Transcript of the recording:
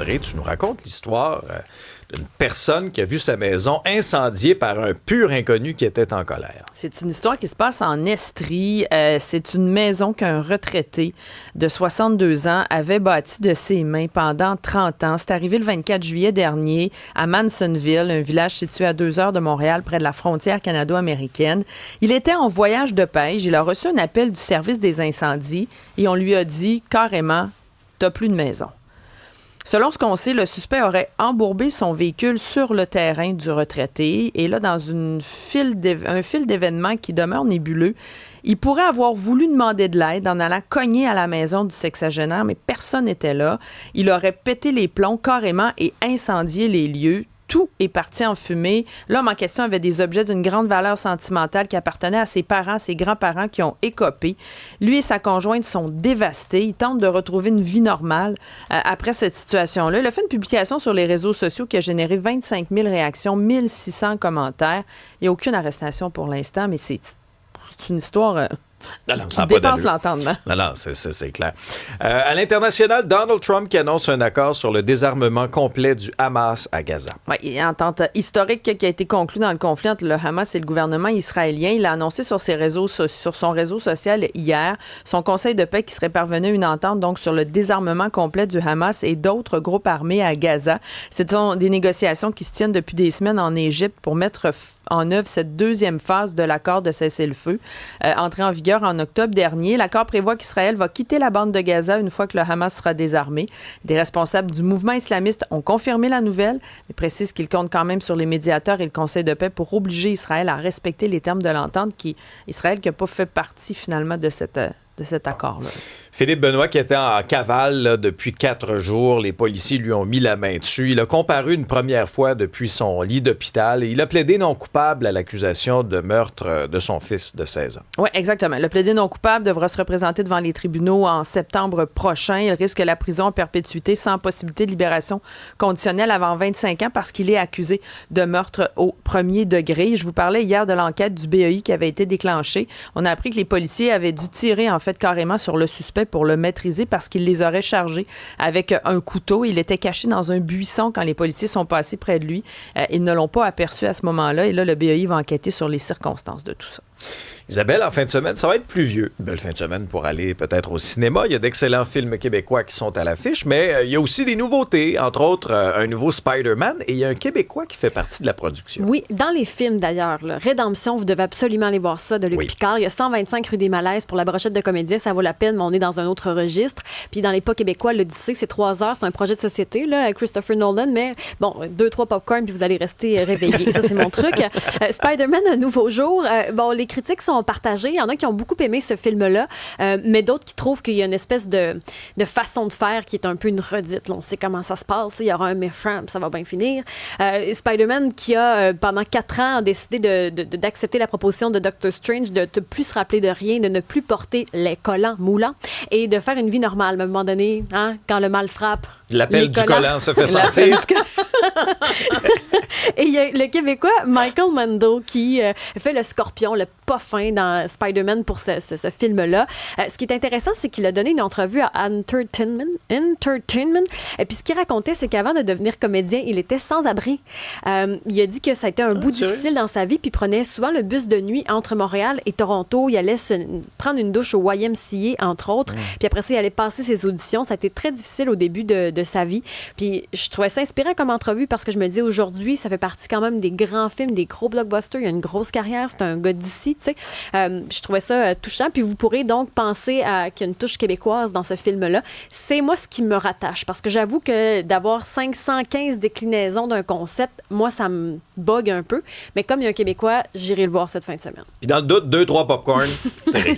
Audrey, tu nous racontes l'histoire d'une personne qui a vu sa maison incendiée par un pur inconnu qui était en colère. C'est une histoire qui se passe en Estrie. C'est une maison qu'un retraité de 62 ans avait bâtie de ses mains pendant 30 ans. C'est arrivé le 24 juillet dernier à Mansonville, un village situé à 2 heures de Montréal, près de la frontière canado-américaine. Il était en voyage de pêche. Il a reçu un appel du service des incendies et on lui a dit carrément « T'as plus de maison ». Selon ce qu'on sait, le suspect aurait embourbé son véhicule sur le terrain du retraité. Et là, dans un fil d'événements qui demeure nébuleux, il pourrait avoir voulu demander de l'aide en allant cogner à la maison du sexagénaire, mais personne n'était là. Il aurait pété les plombs carrément et incendié les lieux. Tout est parti en fumée. L'homme en question avait des objets d'une grande valeur sentimentale qui appartenaient à ses parents, ses grands-parents qui ont écopé. Lui et sa conjointe sont dévastés. Ils tentent de retrouver une vie normale après cette situation-là. Il a fait une publication sur les réseaux sociaux qui a généré 25 000 réactions, 1600 commentaires. Il n'y a aucune arrestation pour l'instant, mais c'est une histoire... qui dépasse l'entendement. Non, c'est clair. À l'international, Donald Trump qui annonce un accord sur le désarmement complet du Hamas à Gaza. Oui, il y a une entente historique qui a été conclue dans le conflit entre le Hamas et le gouvernement israélien. Il a annoncé sur son réseau social hier son conseil de paix qui serait parvenu à une entente donc sur le désarmement complet du Hamas et d'autres groupes armés à Gaza. Ce sont des négociations qui se tiennent depuis des semaines en Égypte pour mettre en œuvre cette deuxième phase de l'accord de cessez-le-feu, entré en vigueur en octobre dernier. L'accord prévoit qu'Israël va quitter la bande de Gaza une fois que le Hamas sera désarmé. Des responsables du mouvement islamiste ont confirmé la nouvelle, mais précisent qu'ils comptent quand même sur les médiateurs et le Conseil de paix pour obliger Israël à respecter les termes de l'entente, Israël qui n'a pas fait partie finalement de cet accord-là. Philippe Benoît qui était en cavale là, depuis 4 jours. Les policiers lui ont mis la main dessus. Il a comparu une première fois depuis son lit d'hôpital et il a plaidé non coupable à l'accusation de meurtre de son fils de 16 ans. Oui, exactement. Le plaidé non coupable devra se représenter devant les tribunaux en septembre prochain. Il risque la prison en perpétuité sans possibilité de libération conditionnelle avant 25 ans parce qu'il est accusé de meurtre au premier degré. Je vous parlais hier de l'enquête du BEI qui avait été déclenchée. On a appris que les policiers avaient dû tirer en fait carrément sur le suspect pour le maîtriser parce qu'il les aurait chargés avec un couteau. Il était caché dans un buisson quand les policiers sont passés près de lui. Ils ne l'ont pas aperçu à ce moment-là. Et là, le BEI va enquêter sur les circonstances de tout ça. Isabelle, en fin de semaine, ça va être pluvieux. Une belle fin de semaine pour aller peut-être au cinéma. Il y a d'excellents films québécois qui sont à l'affiche, mais il y a aussi des nouveautés, entre autres un nouveau Spider-Man, et il y a un Québécois qui fait partie de la production. Oui, dans les films d'ailleurs, là, Rédemption, vous devez absolument aller voir ça, de Luc Picard. Il y a 125 rue des Malaises pour la brochette de comédien, ça vaut la peine, mais on est dans un autre registre. Puis dans les pas québécois, l'Odyssée, c'est 3 heures, c'est un projet de société, là, avec Christopher Nolan, mais bon, 2-3 popcorn, puis vous allez rester réveillés. Ça, c'est mon truc. Spider-Man, un nouveau jour. Bon, les critiques sont partagées. Il y en a qui ont beaucoup aimé ce film-là, mais d'autres qui trouvent qu'il y a une espèce de façon de faire qui est un peu une redite. Là, on sait comment ça se passe. Il y aura un méchant, puis ça va bien finir. Spider-Man, qui a, pendant 4 ans, a décidé d'accepter la proposition de Doctor Strange de ne plus se rappeler de rien, de ne plus porter les collants moulants et de faire une vie normale. À un moment donné, hein, quand le mal frappe, l'appel du collant se fait sentir. Et il y a le Québécois Michael Mando qui fait le scorpion, le pas fin dans Spider-Man pour ce film-là. Ce qui est intéressant, c'est qu'il a donné une entrevue à Entertainment. Et puis ce qu'il racontait, c'est qu'avant de devenir comédien, il était sans abri. Il a dit que ça a été un bout difficile dans sa vie, puis il prenait souvent le bus de nuit entre Montréal et Toronto. Il allait prendre une douche au YMCA, entre autres. Puis après ça, il allait passer ses auditions. Ça a été très difficile au début de sa vie. Puis je trouvais ça inspirant comme entrevue parce que je me dis aujourd'hui, ça fait partie quand même des grands films, des gros blockbusters. Il a une grosse carrière. C'est un gars d'ici, tu sais. Je trouvais ça touchant. Puis vous pourrez donc penser qu'il y a une touche québécoise dans ce film-là. C'est moi ce qui me rattache parce que j'avoue que d'avoir 515 déclinaisons d'un concept, moi, ça me bug un peu. Mais comme il y a un Québécois, j'irai le voir cette fin de semaine. Puis dans le doute, 2-3 popcorn, c'est réglé.